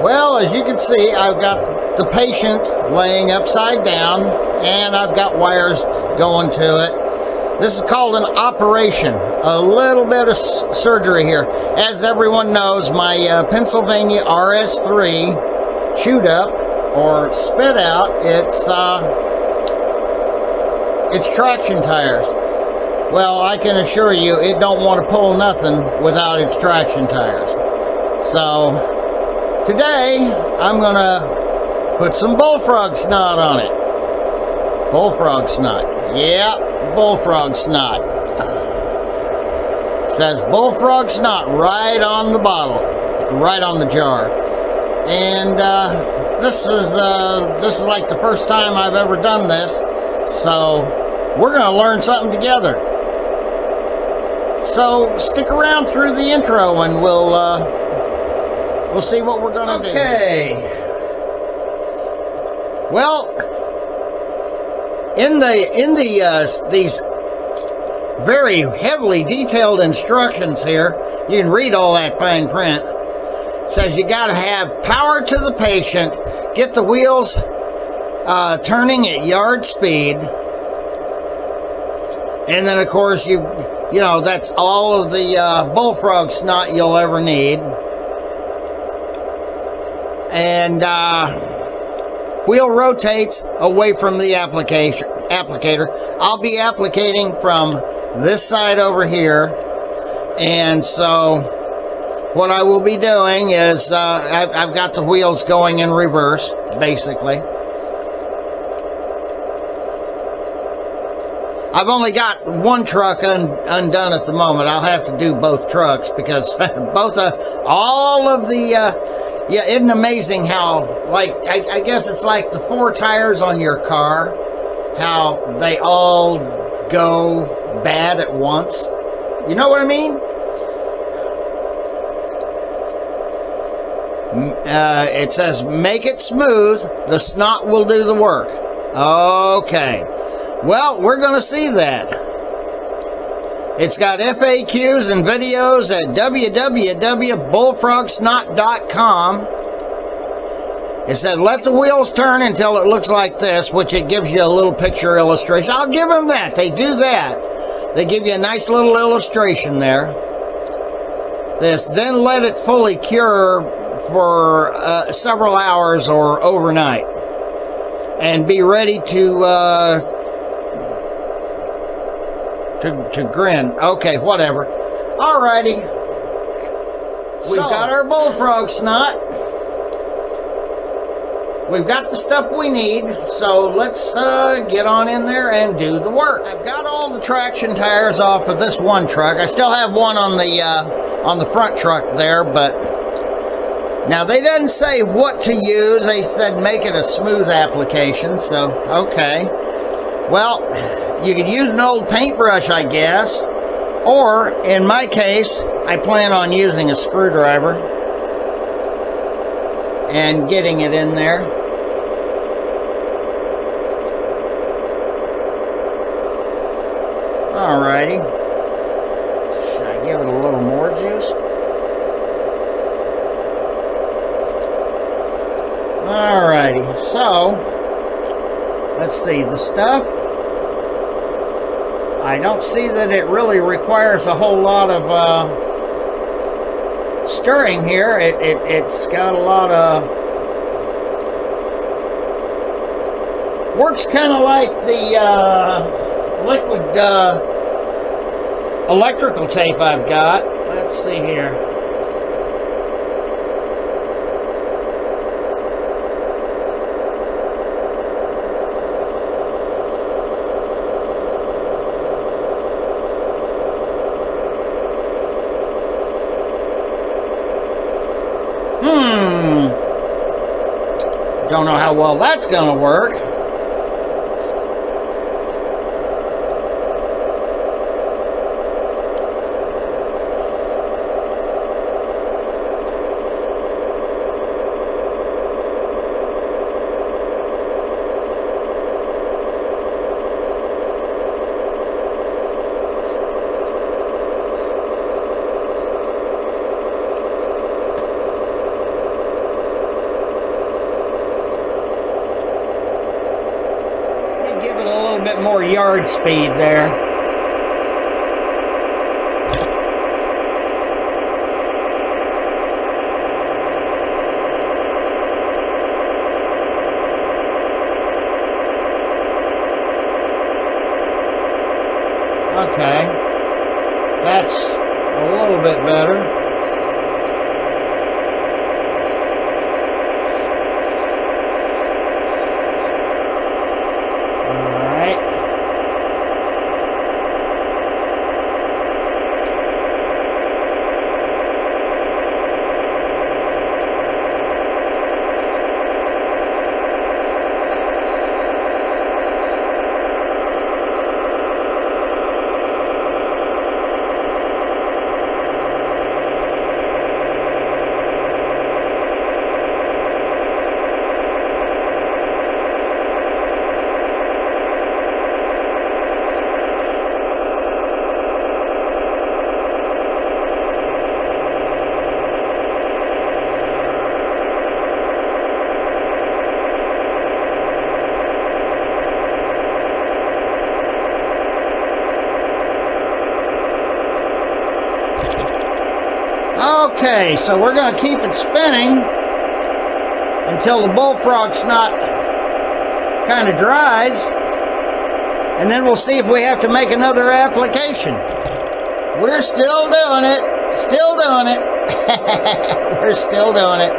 Well, as you can see, I've got the patient laying upside down, and I've got wires going to it. This is called an operation, a little bit of surgery here. As everyone knows, my Pennsylvania RS3 chewed up or spit out its traction tires. Well, I can assure you it don't want to pull nothing without its traction tires. So today, I'm going to put some Bullfrog Snot on it. Bullfrog Snot. Yeah, Bullfrog Snot. It says Bullfrog Snot right on the bottle, right on the jar. And this is like the first time I've ever done this, so we're going to learn something together. So stick around through the intro, and we'll see what we're going to do. Okay. Well, in these very heavily detailed instructions here, you can read all that fine print. It says you got to have power to the patient, get the wheels turning at yard speed, and then of course you know that's all of the Bullfrog Snot you'll ever need. And wheel rotates away from the applicator. I'll be applicating from this side over here, and so what I will be doing is I've got the wheels going in reverse, basically. I've only got one truck undone at the moment. I'll have to do both trucks because all of the yeah, isn't it amazing how, like, I guess it's like the 4 tires on your car, how they all go bad at once. You know what I mean? It says, make it smooth, the snot will do the work. Okay. Well, we're going to see that. It's got FAQs and videos at www.bullfrogsnot.com. It said, let the wheels turn until it looks like this, which it gives you a little picture illustration. I'll give them that. They do that. They give you a nice little illustration there. Then let it fully cure for several hours or overnight. And be ready to grin. Okay, whatever. Alrighty. We've got our Bullfrog Snot. We've got the stuff we need, so let's get on in there and do the work. I've got all the traction tires off of this one truck. I still have one on the front truck there, but now they didn't say what to use. They said make it a smooth application, so okay. Well, you could use an old paintbrush, I guess, or in my case, I plan on using a screwdriver and getting it in there. Alrighty. Should I give it a little more juice? Alrighty, so let's see the stuff. I don't see that it really requires a whole lot of stirring here. It's got a lot of... Works kind of like the liquid electrical tape I've got. Let's see here. Don't know how well that's going to work. more yard speed there. Okay, that's a little bit better. Okay, so we're going to keep it spinning until the Bullfrog Snot kind of dries, and then we'll see if we have to make another application. We're still doing it. We're still doing it.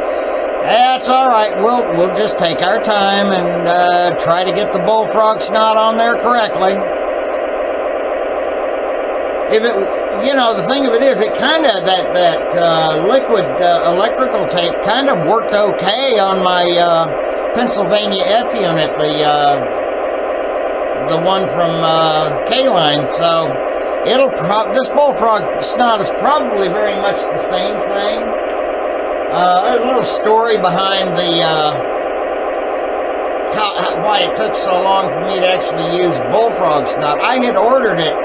That's all right. We'll just take our time and try to get the Bullfrog Snot on there correctly. If it, the thing of it is, it kind of, that liquid electrical tape kind of worked okay on my Pennsylvania F unit, the one from K-Line. So this Bullfrog Snot is probably very much the same thing. There's a little story behind why it took so long for me to actually use Bullfrog Snot. I had ordered it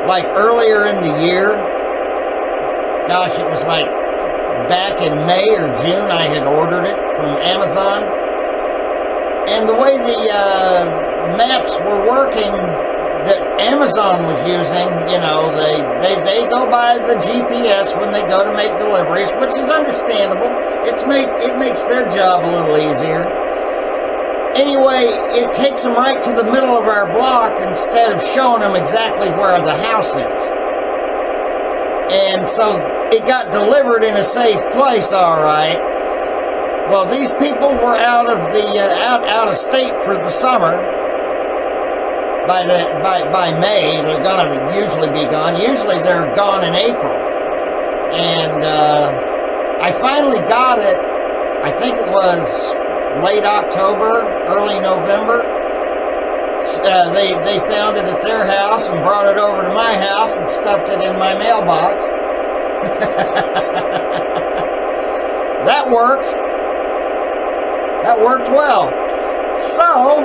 like earlier in the year. Gosh, it was like back in May or June I had ordered it from Amazon. And the way the maps were working that Amazon was using, they go by the GPS when they go to make deliveries, which is understandable. It makes their job a little easier. Anyway, it takes them right to the middle of our block instead of showing them exactly where the house is. And so it got delivered in a safe place, all right. Well, these people were out of state for the summer. By May, they're gonna usually be gone. Usually they're gone in April. And I finally got it. I think it was late October, early November. They found it at their house and brought it over to my house and stuffed it in my mailbox. That worked. That worked well. So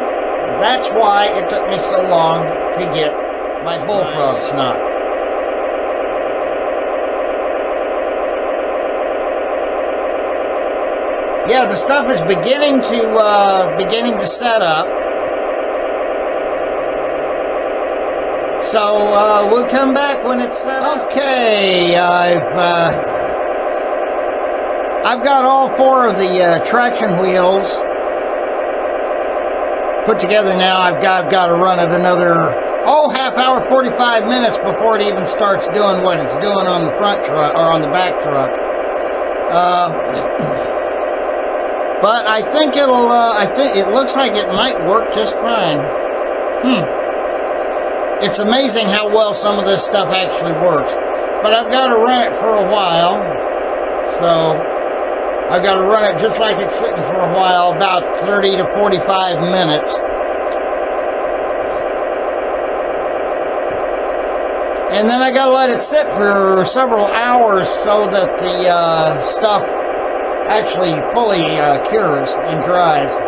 that's why it took me so long to get my Bullfrog Snot. Yeah, the stuff is beginning to set up. So we'll come back when it's set up. Okay, I've got all four of the traction wheels put together now. I've got to run it another half hour, 45 minutes before it even starts doing what it's doing on the front truck or on the back truck. But I think it looks like it might work just fine. It's amazing how well some of this stuff actually works. But I've got to run it for a while. So I've got to run it just like it's sitting for a while, about 30 to 45 minutes. And then I got to let it sit for several hours so that the stuff actually fully cures and dries,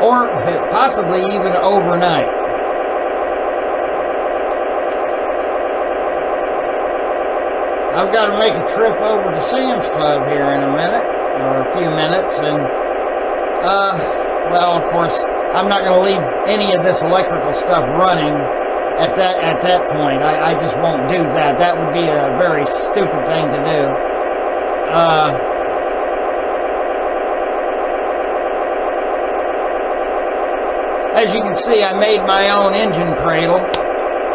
or possibly even overnight. I've got to make a trip over to Sam's Club here in a minute, or a few minutes, and well, of course, I'm not going to leave any of this electrical stuff running at that point. I just won't do that. That would be a very stupid thing to do. As you can see, I made my own engine cradle.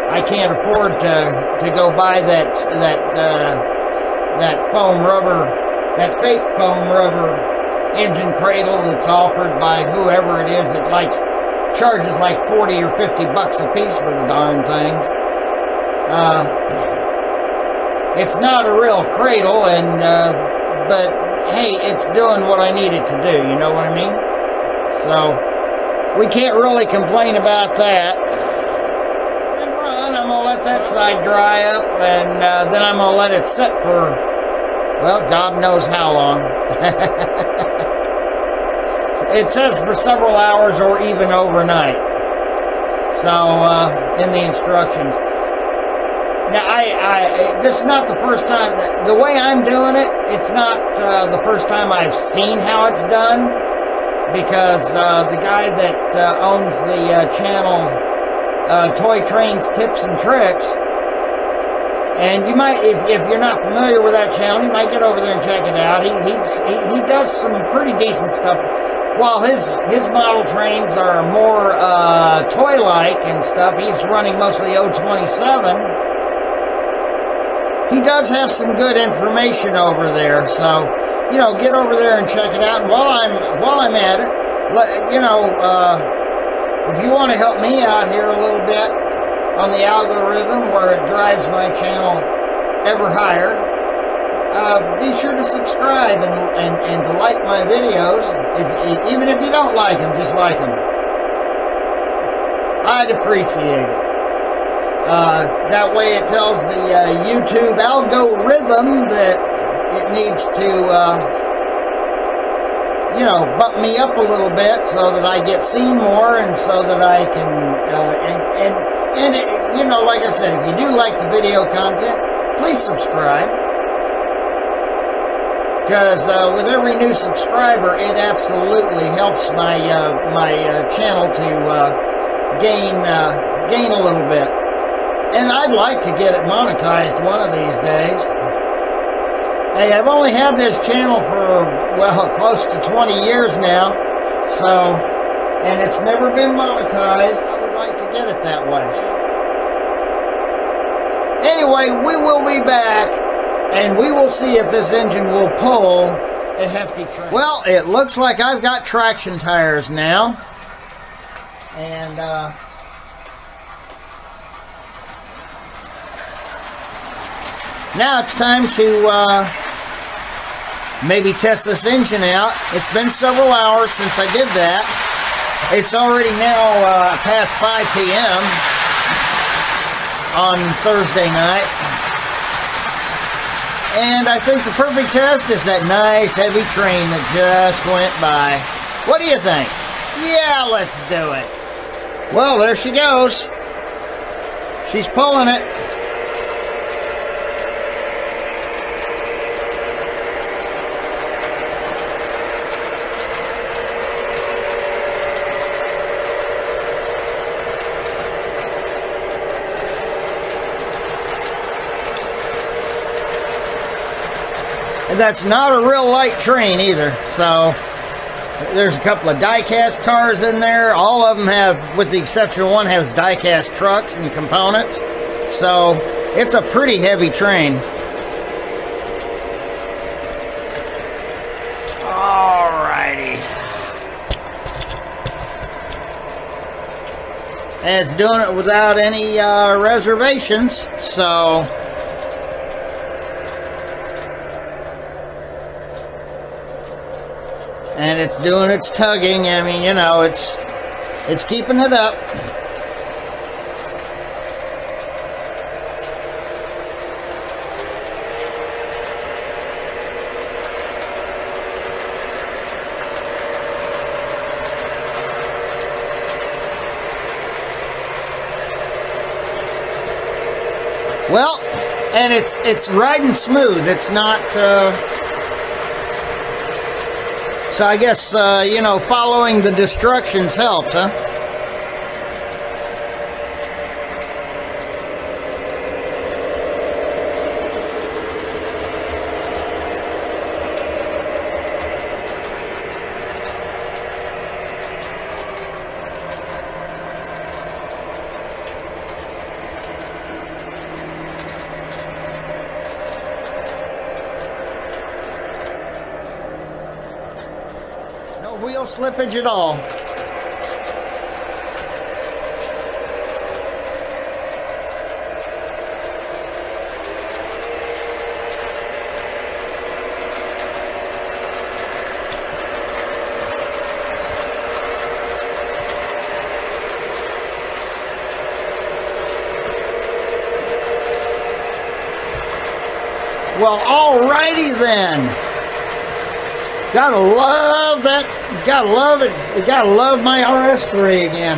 I can't afford to go buy that foam rubber, that fake foam rubber engine cradle that's offered by whoever it is that charges like 40 or 50 bucks a piece for the darn things. It's not a real cradle, but hey, it's doing what I need it to do. You know what I mean? So we can't really complain about that. Just then run. I'm gonna let that side dry up, and then I'm gonna let it sit for, well, God knows how long. It says for several hours or even overnight. So in the instructions. Now, this is not the first time. The way I'm doing it, it's not the first time I've seen how it's done, because the guy that owns the channel, Toy Trains Tips and Tricks, and you might, if you're not familiar with that channel, you might get over there and check it out. He does some pretty decent stuff. While his model trains are more toy-like and stuff, he's running mostly 027. He does have some good information over there, so get over there and check it out. And while I'm at it, if you want to help me out here a little bit on the algorithm where it drives my channel ever higher, be sure to subscribe and to like my videos. Even if you don't like them, just like them. I'd appreciate it. That way it tells the YouTube algorithm that it needs to, bump me up a little bit so that I get seen more, and so that I can, like I said, if you do like the video content, please subscribe. Because with every new subscriber, it absolutely helps my channel to gain a little bit. And I'd like to get it monetized one of these days. Hey, I've only had this channel for, well, close to 20 years now, and it's never been monetized. I would like to get it that way. Anyway, we will be back, and we will see if this engine will pull a hefty train. Well, it looks like I've got traction tires now. And, now it's time to maybe test this engine out. It's been several hours since I did that. It's already now past 5 p.m. on Thursday night. And I think the perfect test is that nice heavy train that just went by. What do you think? Yeah, let's do it. Well, there she goes. She's pulling it. And that's not a real light train either. So there's a couple of die-cast cars in there. All of them have, with the exception of one, has die-cast trucks and components. So it's a pretty heavy train. Alrighty. And it's doing it without any reservations. So and it's doing its tugging. I mean, it's keeping it up. Well, and it's riding smooth. It's not So I guess, you know, following the destructions helps, huh? Wheel slippage at all. Well, alrighty then. Gotta love that. Gotta love it. Gotta love my RS3 again.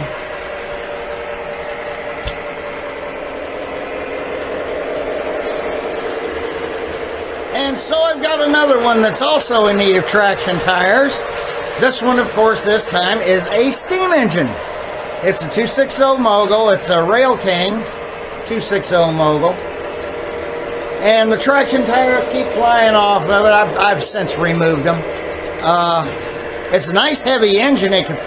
And so I've got another one that's also in need of traction tires. This one, of course, this time is a steam engine. It's a 260 Mogul. It's a Rail King 260 Mogul. And the traction tires keep flying off of it. I've since removed them. It's a nice heavy engine. It could,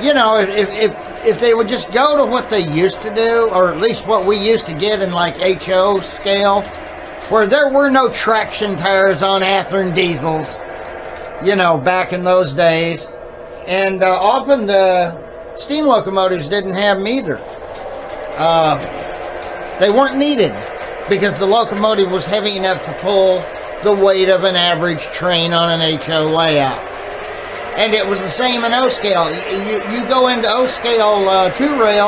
you know, if they would just go to what they used to do, or at least what we used to get in like HO scale, where there were no traction tires on Athearn diesels, you know, back in those days. And often the steam locomotives didn't have them either. They weren't needed because the locomotive was heavy enough to pull the weight of an average train on an HO layout. And it was the same in O-scale. You go into O-scale 2-rail,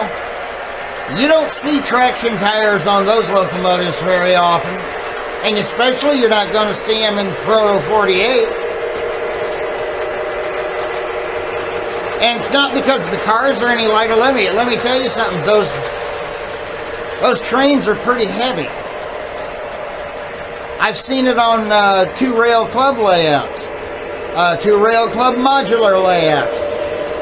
you don't see traction tires on those locomotives very often. And especially you're not going to see them in Proto 48. And it's not because the cars are any lighter. Let me tell you something. Those trains are pretty heavy. I've seen it on 2-rail club layouts, 2-rail club modular layouts.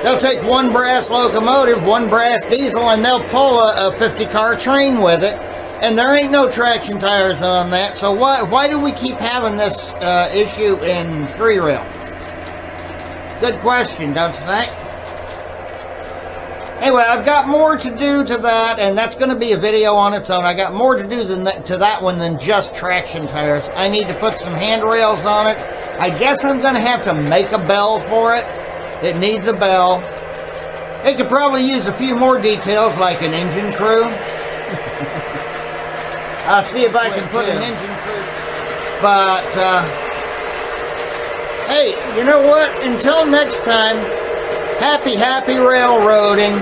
They'll take one brass locomotive, one brass diesel, and they'll pull a 50-car train with it. And there ain't no traction tires on that. So why do we keep having this issue in 3-rail? Good question, don't you think? Anyway, I've got more to do to that, and that's going to be a video on its own. I got more to do to that one than just traction tires. I need to put some handrails on it. I guess I'm going to have to make a bell for it. It needs a bell. It could probably use a few more details, like an engine crew. I'll see if I can put an engine crew. But, hey, you know what? Until next time, happy railroading.